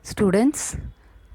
Students,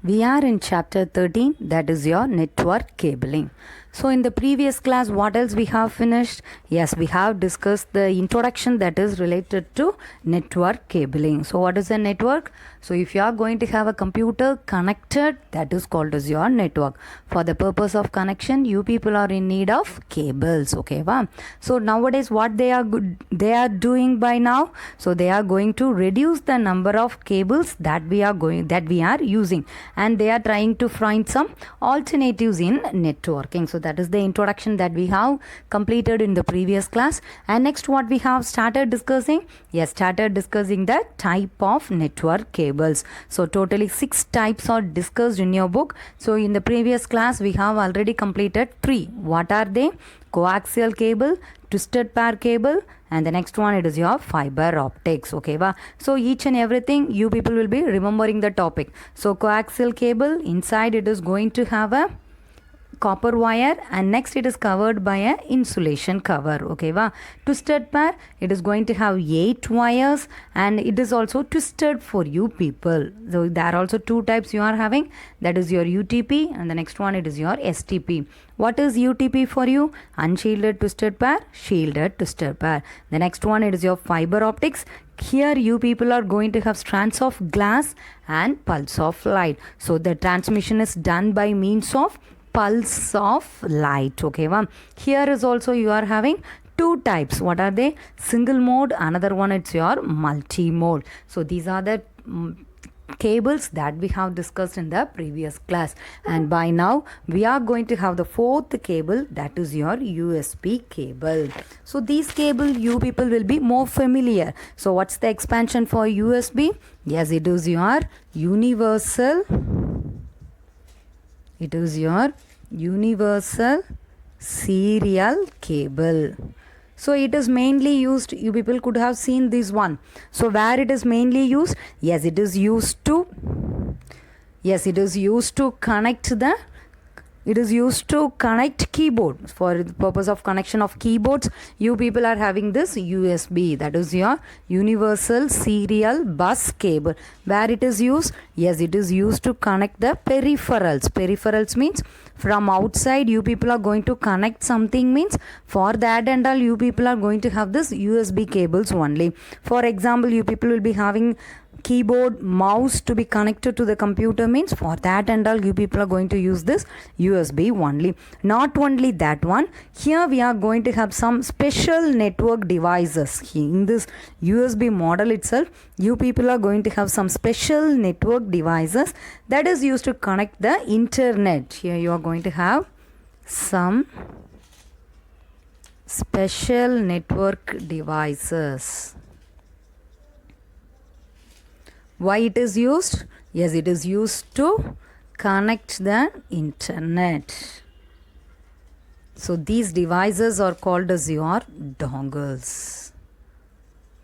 we are in chapter 13, that is your network cabling. So in the previous class, what else we have finished? Yes, we have discussed the introduction that is related to network cabling. So what is a network? So if you are going to have a computer connected, that is called as your network. For the purpose of connection, you people are in need of cables. Okay, wow. So nowadays what they are doing by now? So they are going to reduce the number of cables that we are using, and they are trying to find some alternatives in networking. So that is the introduction that we have completed in the previous class. And next, what we have started discussing? Yes, started discussing the type of network cables. So totally 6 types are discussed in your book. So in the previous class, we have already completed 3. What are they? Coaxial cable, twisted pair cable, and the next one, it is your fiber optics. Okay, so each and everything you people will be remembering the topic. So coaxial cable, inside it is going to have a copper wire, and next it is covered by a insulation cover. Okay, twisted pair, it is going to have 8 wires, and it is also twisted for you people. So there are also 2 types you are having, that is your UTP, and the next one, it is your STP. What is UTP for you? Unshielded twisted pair, shielded twisted pair. The next one, it is your fiber optics. Here you people are going to have strands of glass and pulse of light. So the transmission is done by means of pulse of light. Okay, here is also you are having 2 types. What are they? Single mode, another one it's your multi mode. So these are the cables that we have discussed in the previous class, and by now we are going to have the 4th cable, that is your USB cable. So these cable you people will be more familiar. So what's the expansion for USB? Yes, it is your universal serial cable. So it is mainly used, you people could have seen this one. So where it is mainly used? Yes, it is used to connect keyboard. For the purpose of connection of keyboards, you people are having this USB, that is your universal serial bus cable. Where it is used? Yes, it is used to connect the peripherals. Peripherals means from outside you people are going to connect something, means for that and all you people are going to have this USB cables only. For example, you people will be having keyboard, mouse to be connected to the computer, means for that and all you people are going to use this USB only. Not only that one, here we are going to have some special network devices. In this USB model itself, you people are going to have some special network devices that is used to connect the internet. Here you are going to have some special network devices. Why it is used? Yes, it is used to connect the internet. So these devices are called as your dongles.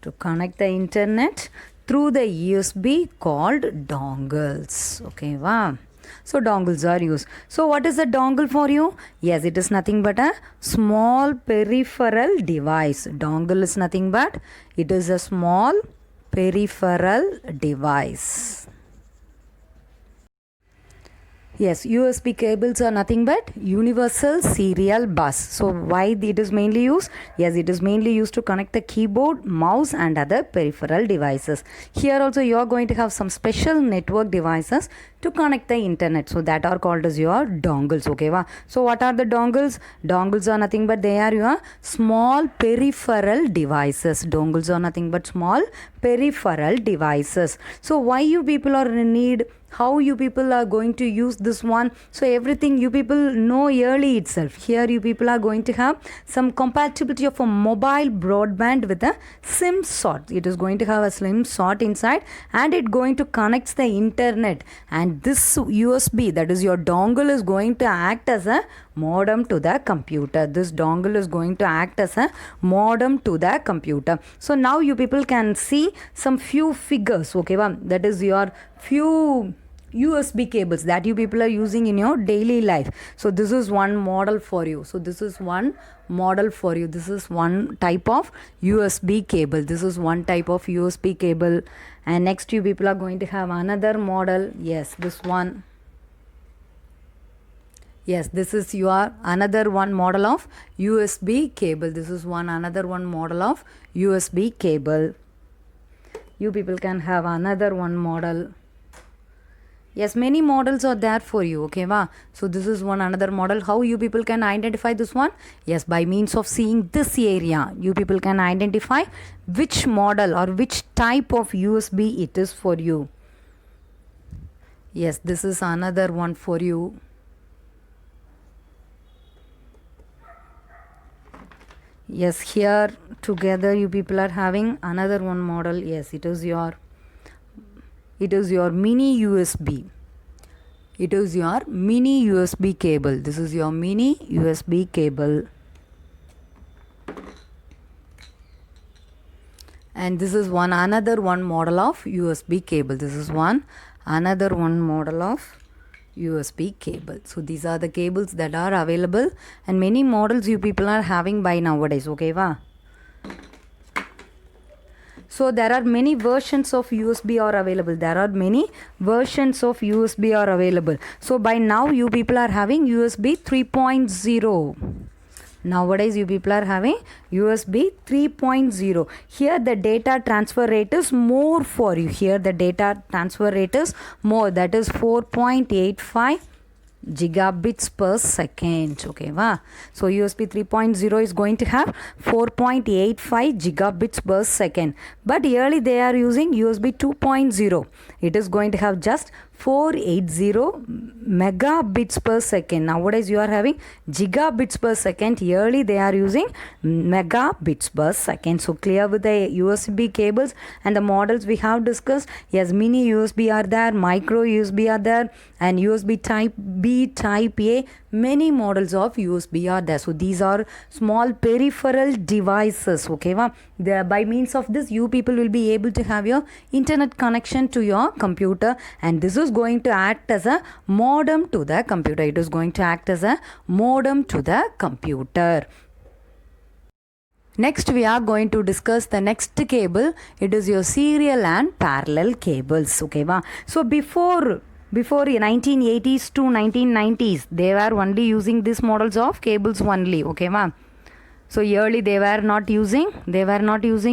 To connect the internet through the USB, called dongles. Okay, wow. So dongles are used. So what is a dongle for you? Yes, it is nothing but a small peripheral device. Dongle is nothing but, it is a small peripheral device. Yes, USB cables are nothing but universal serial bus. So why it is mainly used? Yes, it is mainly used to connect the keyboard, mouse and other peripheral devices. Here also you are going to have some special network devices to connect the internet. So that are called as your dongles. Okay, so what are the dongles? Dongles are nothing but they are your small peripheral devices. Dongles are nothing but small peripheral devices. So why you people are in need? How you people are going to use this one? So everything you people know early itself. Here you people are going to have some compatibility of a mobile broadband with a SIM slot. It is going to have a SIM slot inside, and it going to connect the internet, and this USB, that is your dongle, is going to act as a modem to the computer. This dongle is going to act as a modem to the computer. So now you people can see some few figures. Okay, that is your few USB cables that you people are using in your daily life. So this is one model for you. So this is one model for you. This is one type of USB cable. This is one type of USB cable. And next you people are going to have another model. Yes, this one. Yes, this is your another one model of USB cable. This is another one model of USB cable. You people can have another one model. Yes, many models are there for you. Okay, va? So this is another model. How you people can identify this one? Yes, by means of seeing this area, you people can identify which model or which type of USB it is for you. Yes, this is another one for you. Yes, here together you people are having another one model. Yes, it is your mini USB. It is your mini USB cable. This is your mini USB cable. And this is another one model of USB cable. This is another one model of USB cable. So these are the cables that are available, and many models you people are having by nowadays. Okay, va? So there are many versions of USB are available. There are many versions of USB are available. So by now you people are having USB 3.0. Nowadays you people are having USB 3.0. Here the data transfer rate is more for you. Here the data transfer rate is more. That is 4.85 gigabits per second. Okay, va? So USB 3.0 is going to have 4.85 gigabits per second. But early they are using USB 2.0. It is going to have just 480 megabits per second. Nowadays you are having gigabits per second. Yearly they are using megabits per second. So clear with the USB cables and the models we have discussed. Yes, mini USB are there, micro USB are there, and USB type B, type A. Many models of USB are there. So these are small peripheral devices. Okay, va? By means of this you people will be able to have your internet connection to your computer, and this is going to act as a modem to the computer. It is going to act as a modem to the computer. Next we are going to discuss the next cable. It is your serial and parallel cables. Okay, va? So before 1980s to 1990s, they were only using these models of cables only. Okay, va? So early they were not using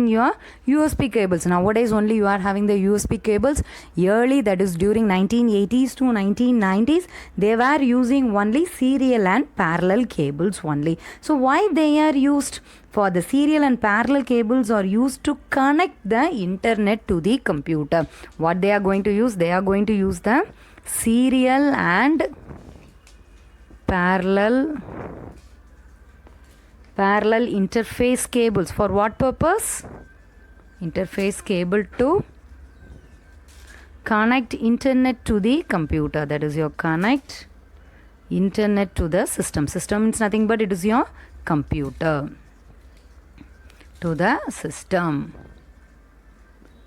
your USB cables. Nowadays only you are having the USB cables. Early, that is during 1980s to 1990s, they were using only serial and parallel cables only. So why they are used? For the serial and parallel cables are used to connect the internet to the computer. What they are going to use? They are going to use the serial and parallel interface cables. For what purpose? Interface cable to connect internet to the computer. That is your connect internet to the system. System means nothing but it is your computer to the system.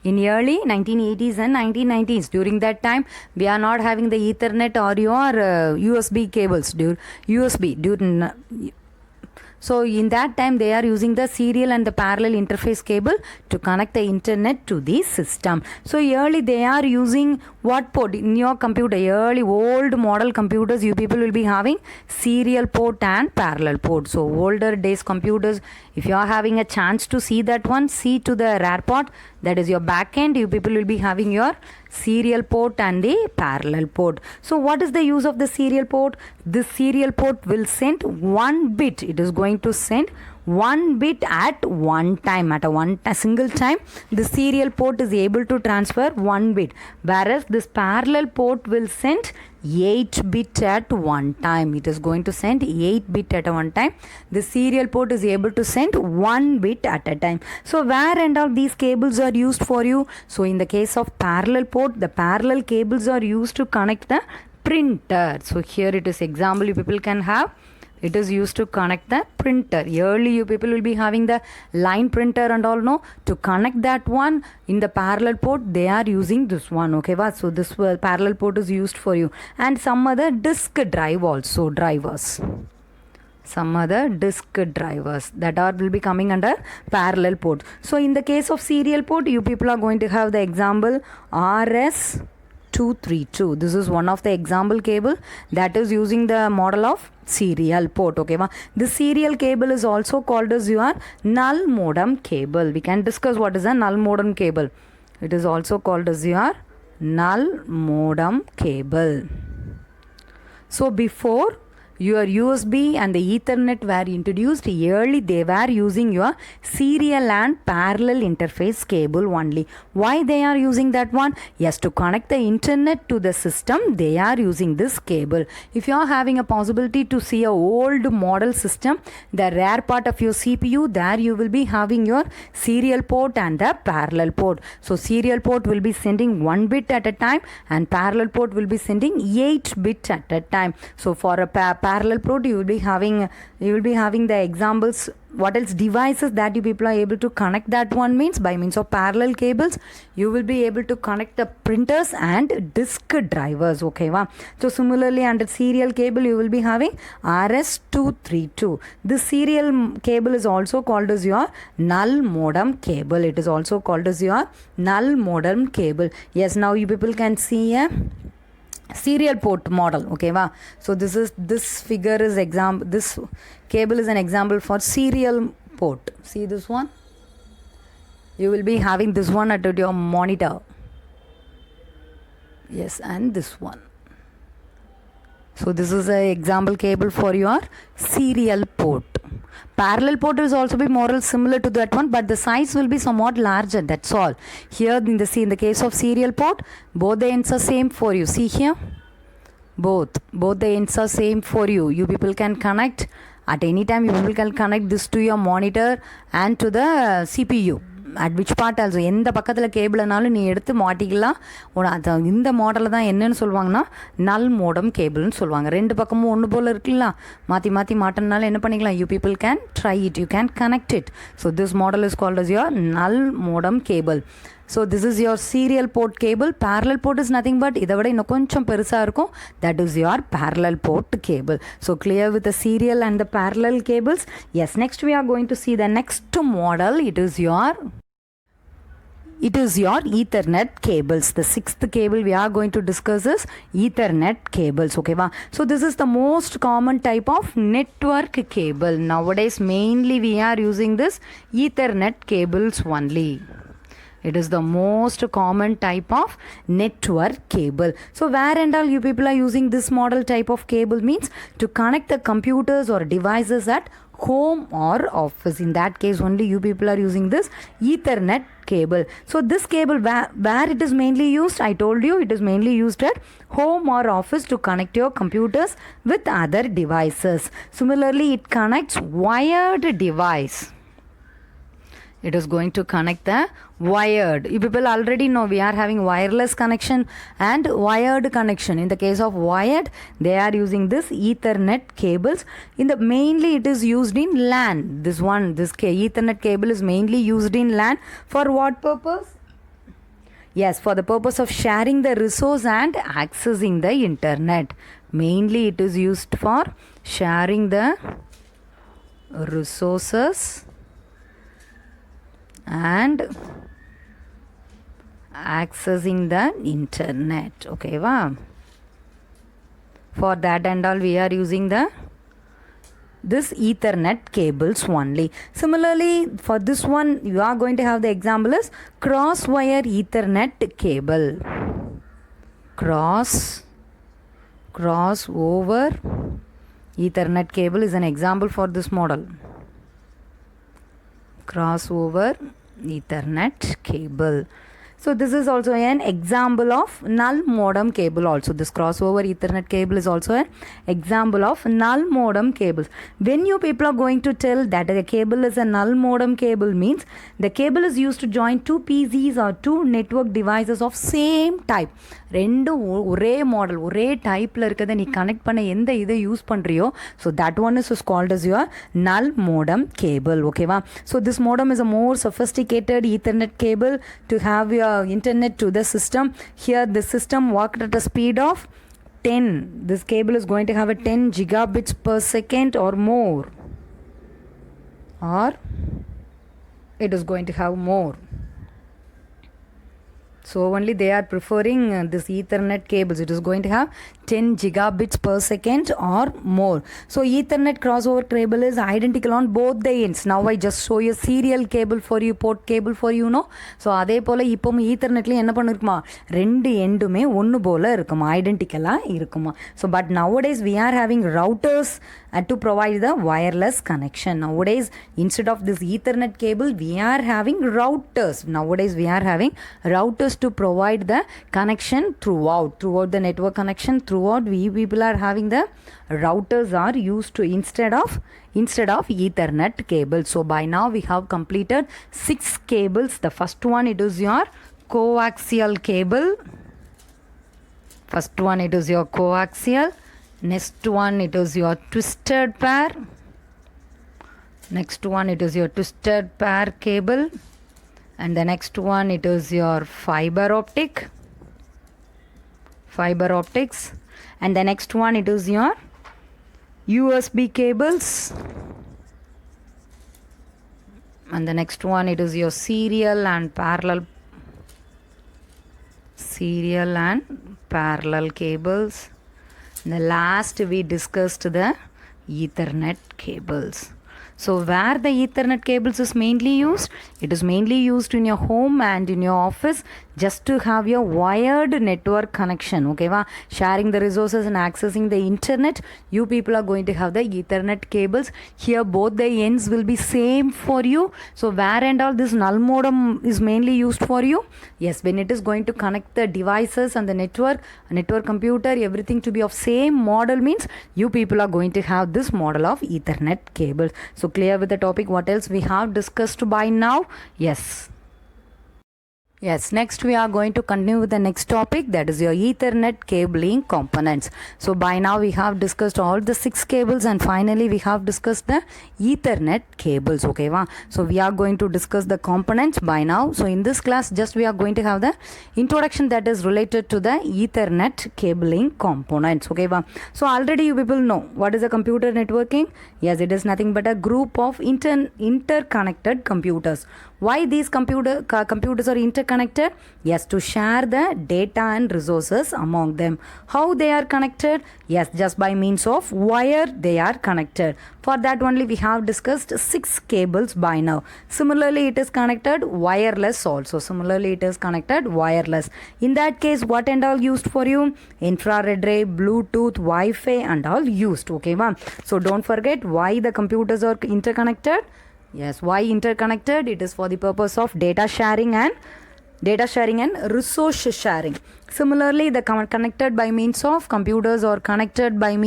In early 1980s and 1990s, during that time, we are not having the Ethernet or your USB cables. So in that time they are using the serial and the parallel interface cable to connect the internet to the system. So early they are using what port in your computer? Early old model computers you people will be having serial port and parallel port. So older days computers, if you are having a chance to see that one, see to the rear port, that is your back end, you people will be having your serial port and the parallel port. So what is the use of the serial port? This serial port will send one bit. It is going to send one bit at one time. At a single time, the serial port is able to transfer one bit, whereas this parallel port will send 8 bit at one time. It is going to send 8 bit at one time. The serial port is able to send 1 bit at a time. So where and all these cables are used for you? So in the case of parallel port, the parallel cables are used to connect the printer. So here it is example you people can have. It is used to connect the printer. Early you people will be having the line printer and all, no? To connect that one in the parallel port, they are using this one, okay? So this parallel port is used for you. And some other disk drive also, drivers. Some other disk drivers that are will be coming under parallel port. So in the case of serial port, you people are going to have the example RS232. This is one of the example cable that is using the model of serial port, okay? This serial cable is also called as your null modem cable. We can discuss what is a null modem cable. It is also called as your null modem cable. So before your USB and the Ethernet were introduced, early they were using your serial and parallel interface cable only. Why they are using that one? Yes, to connect the internet to the system, they are using this cable. If you are having a possibility to see a old model system, the rear part of your CPU, there you will be having your serial port and the parallel port. So serial port will be sending 1 bit at a time and parallel port will be sending 8 bit at a time. So for a parallel port, you will be having the examples. What else devices that you people are able to connect that one means by means of parallel cables, you will be able to connect the printers and disk drivers, okay? So similarly under serial cable, you will be having RS232. This serial cable is also called as your null modem cable. It is also called as your null modem cable. Yes, now you people can see a serial port model, okay? So this figure is this cable is an example for serial port. See this one, you will be having this one at your monitor. Yes, and this one. So this is an example cable for your serial port. Parallel port is also be more or less similar to that one, but the size will be somewhat larger, that's all. Here in the case of serial port, both the ends are same for you. See here, both the ends are same for you. You people can connect at any time. You people can connect this to your monitor and to the CPU. At which part also எந்த பக்கத்தில் கேபிள்னாலும் நீ எடுத்து மாட்டிக்கலாம். இந்த மாடலில் தான் என்னன்னு சொல்லுவாங்கன்னா நல் மோடம் கேபிள்னு சொல்லுவாங்க. ரெண்டு பக்கமும் ஒன்று போல் இருக்குல்ல, மாற்றி மாட்டினாலும் என்ன பண்ணிக்கலாம், you people can try it, you can connect it. So this model is called as your null modem cable. So this is your serial port cable. Parallel port is nothing but இதை விட இன்னும் கொஞ்சம் பெருசாக இருக்கும். That is your parallel port cable. So clear with the serial and the parallel cables. Yes, next we are going to see the next model. It is your Ethernet cables. The sixth cable we are going to discuss is Ethernet cables, okay? So this is the most common type of network cable. Nowadays mainly we are using this Ethernet cables only. It is the most common type of network cable. So where and all you people are using this model type of cable means to connect the computers or devices at home or office. In that case only you people are using this Ethernet cable. So this cable where it is mainly used, I told you it is mainly used at home or office to connect your computers with other devices. Similarly, it connects wired device. It is going to connect the wired. You people already know we are having wireless connection and wired connection. In the case of wired, they are using this Ethernet cables. Mainly it is used in LAN. This Ethernet cable is mainly used in LAN. For what purpose? Yes, for the purpose of sharing the resource and accessing the internet. Mainly it is used for sharing the resources and accessing the internet, okay? For that and all we are using this Ethernet cables only. Similarly, for this one you are going to have the example is cross-wire Ethernet cable. Cross-over Ethernet cable is an example for this model. Crossover Ethernet cable. So this is also an example of null modem cable also. This crossover Ethernet cable is also an example of null modem cables. When you people are going to tell that the cable is a null modem cable means the cable is used to join two PCs or two network devices of same type. ரெண்டும் ஒரே model ஒரே டைப்பில் இருக்கிறத நீ connect பண்ண எந்த இதை use பண்ணுறியோ so that one is called as your null modem cable. ஓகேவா? So this modem is a more sophisticated Ethernet cable to have your internet to the system. Here the system worked at a speed of 10. This cable is going to have a 10 gigabits per second or more, or it is going to have more. So only they are preferring this Ethernet cables. It is going to have 10 gigabits per second or more. So Ethernet crossover cable is identical on both the ends. Now I just show you serial cable for you, port cable for you, no? So அதே போல் இப்போ ஈத்தர்நெட்ல என்ன பண்ணிருக்குமா ரெண்டு எண்டுமே ஒன்று போல் இருக்குமா ஐடென்டிக்கலாக இருக்குமா. So but nowadays we are having routers to provide the wireless connection. Nowadays instead of this Ethernet cable we are having routers. Nowadays we are having routers to provide the connection throughout the network connection throughout. We people are having the routers are used to instead of Ethernet cable. So by now we have completed 6 cables. The first one it is your coaxial cable. First one it is your coaxial. Next one it is your twisted pair. Next one it is your twisted pair cable. And the next one it is your fiber optics. And the next one it is your USB cables. And the next one it is your serial and parallel cables. And the last we discussed the Ethernet cables. So where the Ethernet cables is mainly used? It is mainly used in your home and in your office just to have your wired network connection. Okay, va? Sharing the resources and accessing the internet. You people are going to have the Ethernet cables. Here both the ends will be same for you. So where and all this null modem is mainly used for you? Yes, when it is going to connect the devices and the network computer, everything to be of same model means you people are going to have this model of Ethernet cables. So clear with the topic? What else we have discussed by now? Yes, next we are going to continue with the next topic, that is your Ethernet cabling components. So by now we have discussed all the 6 cables and finally we have discussed the Ethernet cables. Okay, va? So we are going to discuss the components by now. So in this class just we are going to have the introduction that is related to the Ethernet cabling components. Okay, va? So already you people know what is a computer networking. Yes, it is nothing but a group of interconnected computers. Why these computers are interconnected? Yes, to share the data and resources among them. How they are connected? Yes, just by means of wire they are connected. For that only we have discussed 6 cables by now. Similarly it is connected wireless also. In that case what and all used for you? Infrared ray, Bluetooth, Wi-Fi and all used. Okay, ma'am. So don't forget why the computers are interconnected. Yes, why interconnected? It is for the purpose of data sharing and resource sharing. Similarly, the connected by means of computers or connected by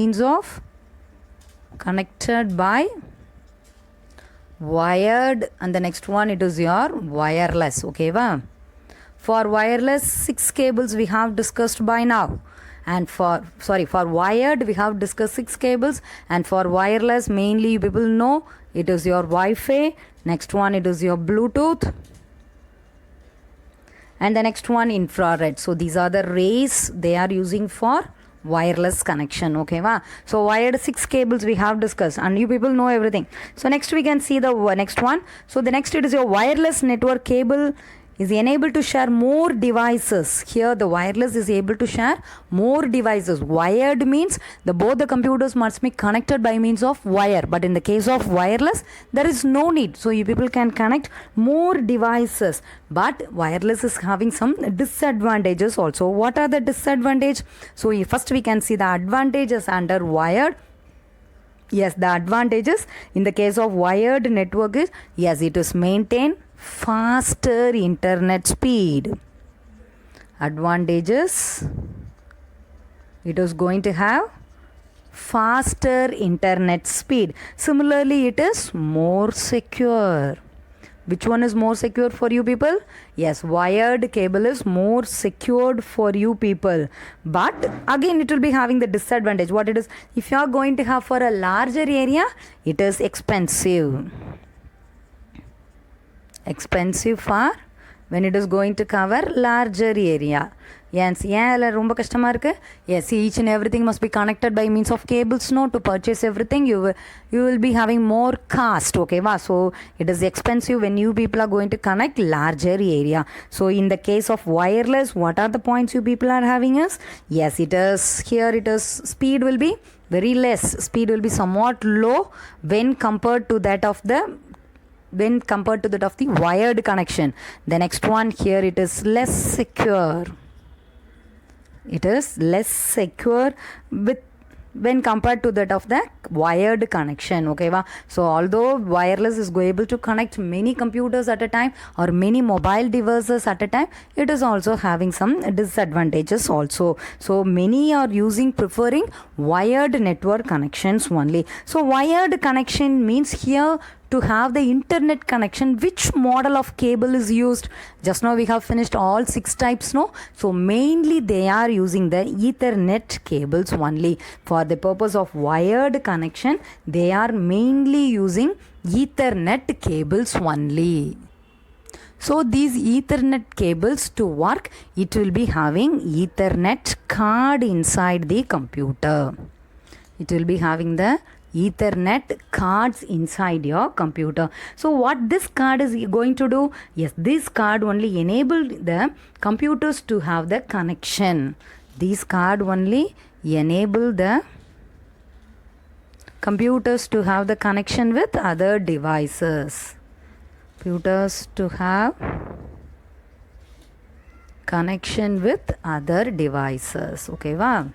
wired, and the next one it is your wireless. Okay, va? For wireless 6 cables we have discussed by now. And for wired we have discussed 6 cables, and for wireless mainly you people know it is your Wi-Fi, next one it is your Bluetooth, and the next one infrared. So these are the rays they are using for wireless connection. Okay, va? So wired 6 cables we have discussed and you people know everything. So next we can see the next one. So the next it is your wireless network cable is enabled to share more devices. Here the wireless is able to share more devices. Wired means both the computers must be connected by means of wire, but in the case of wireless there is no need. So you people can connect more devices, but wireless is having some disadvantages also. What are the disadvantages? So first we can see the advantages under wired. Yes, the advantages in the case of wired network is, yes, it is maintain faster internet speed. Advantages, it is going to have faster internet speed. Similarly, it is more secure. Which one is more secure for you people? Yes, wired cable is more secured for you people. But again, it will be having the disadvantage. What it is? If you are going to have for a larger area, it is expensive. Expensive for when it is going to cover larger area. Yes, ரொம்ப கஷ்டமாக இருக்குது. Yes, each and everything must be connected by means of cables. No, to purchase everything you will be having more cost. Okay, so it is expensive when you people are going to connect larger area. So in the case of wireless, what are the points you people are having is, yes, it is here, it is speed will be very less. Speed will be somewhat low when compared to that of the wired connection. The next one here, it is less secure. It is less secure with when compared to that of the wired connection. Okay, so although wireless is able to connect many computers at a time or many mobile devices at a time, it is also having some disadvantages also. So many are preferring wired network connections only. So wired connection means here to have the internet connection, which model of cable is used? Just now we have finished all 6 types, no? So mainly they are using the Ethernet cables only. For the purpose of wired connection, they are mainly using Ethernet cables only. So these Ethernet cables to work, it will be having Ethernet card inside the computer. It will be having the Ethernet cards inside your computer. So what this card is going to do? Yes, this card only enabled the computers to have the connection. This card only enable the computers to have the connection with other devices. Computers to have connection with other devices. Okay, wow.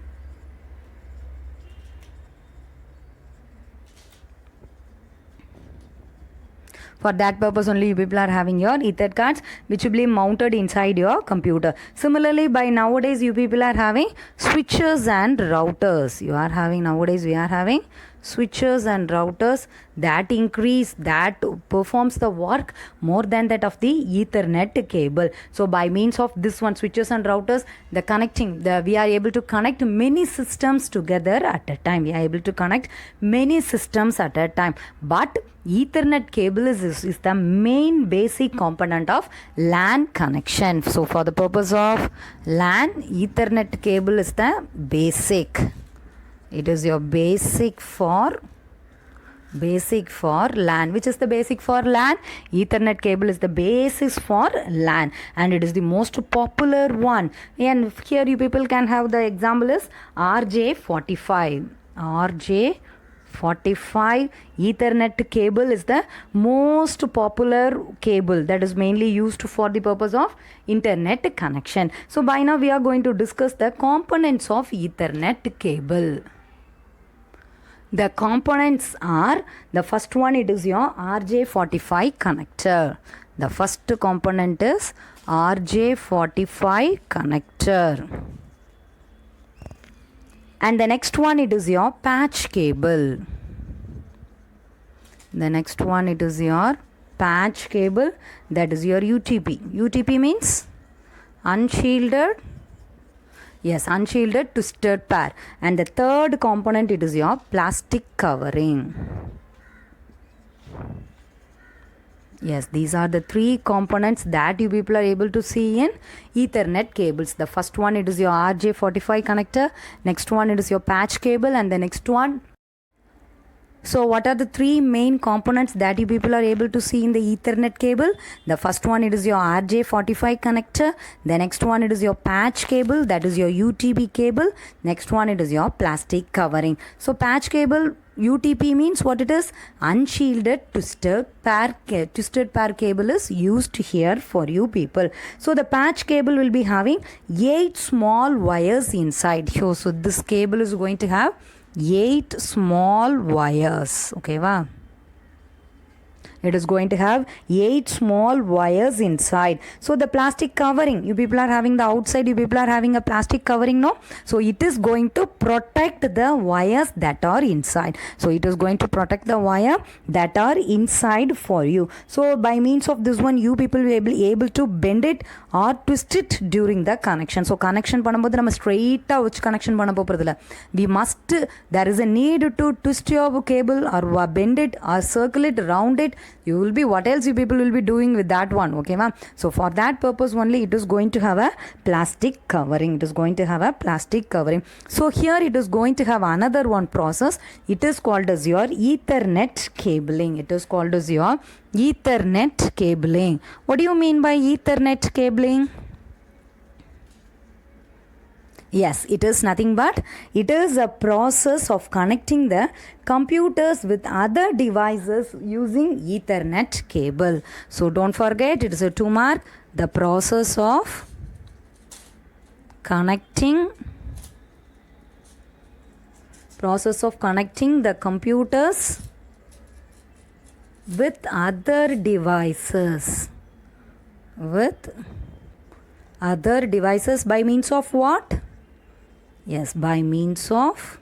For that purpose only you people are having your Ethernet cards, which will be mounted inside your computer. Similarly, by nowadays you people are having switches and routers. Nowadays we are having switches and routers that performs the work more than that of the Ethernet cable. So by means of this one, switches and routers, we are able to connect many systems together at a time. But Ethernet cable is the main basic component of LAN connection. So for the purpose of LAN, Ethernet cable is the basic. It is your basic for LAN. Which is the basic for LAN? Ethernet cable is the basis for LAN, and it is the most popular one. And here you people can have the example is RJ45. RJ45 Ethernet cable is the most popular cable that is mainly used for the purpose of internet connection. So by now we are going to discuss the components of Ethernet cable. The components are, the first one, it is your RJ45 connector. The first component is RJ45 connector. And the next one, it is your patch cable. The next one, it is your patch cable, that is your UTP. UTP means unshielded twisted pair. And the third component, it is your plastic covering. Yes, these are the 3 components that you people are able to see in Ethernet cables. The first one, it is your RJ45 connector. Next one, it is your patch cable. And the next one. So what are the 3 main components that you people are able to see in the Ethernet cable? The first one, it is your RJ45 connector. The next one, it is your patch cable, that is your UTP cable. Next one, it is your plastic covering. So patch cable, UTP means what it is? Unshielded twisted pair cable is used here for you people. So the patch cable will be having 8 small wires inside here. So this cable is going to have 8 small wires. Okay, wow. It is going to have 8 small wires inside. So the plastic covering, you people are having the outside, you people are having a plastic covering, no? So it is going to protect the wires that are inside. So it is going to protect the wire that are inside for you. So by means of this one, you people will be able to bend it or twist it during the connection. So connection பண்ணும்போது நம்ம straight வச்சு connection பண்ண போறதில்ல. We must, there is a need to twist your cable or bend it or circle it, round it. You will be, what else you people will be doing with that one, okay ma'am? So for that purpose only it is going to have a plastic covering. It is going to have a plastic covering. So here it is going to have another one process. It is called as your Ethernet cabling. It is called as your Ethernet cabling. What do you mean by Ethernet cabling? Yes, it is nothing but it is a process of connecting the computers with other devices using Ethernet cable. So don't forget, it is a 2 mark. The process of connecting the computers with other devices. By means of what? Yes, by means of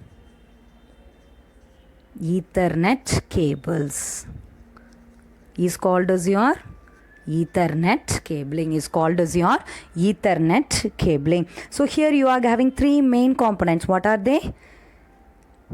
Ethernet cables is called as your Ethernet cabling is called as your Ethernet cabling. So here you are having 3 main components. What are they?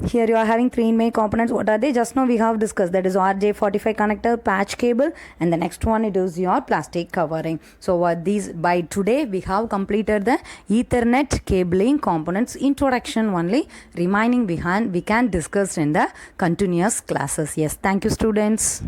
Here you are having 3 main components. What are they? Just now we have discussed, that is RJ45 connector, patch cable, and the next one it is your plastic covering. So these, by today we have completed the Ethernet cabling components introduction only. Remaining behind we can discuss in the continuous classes. Yes, thank you students.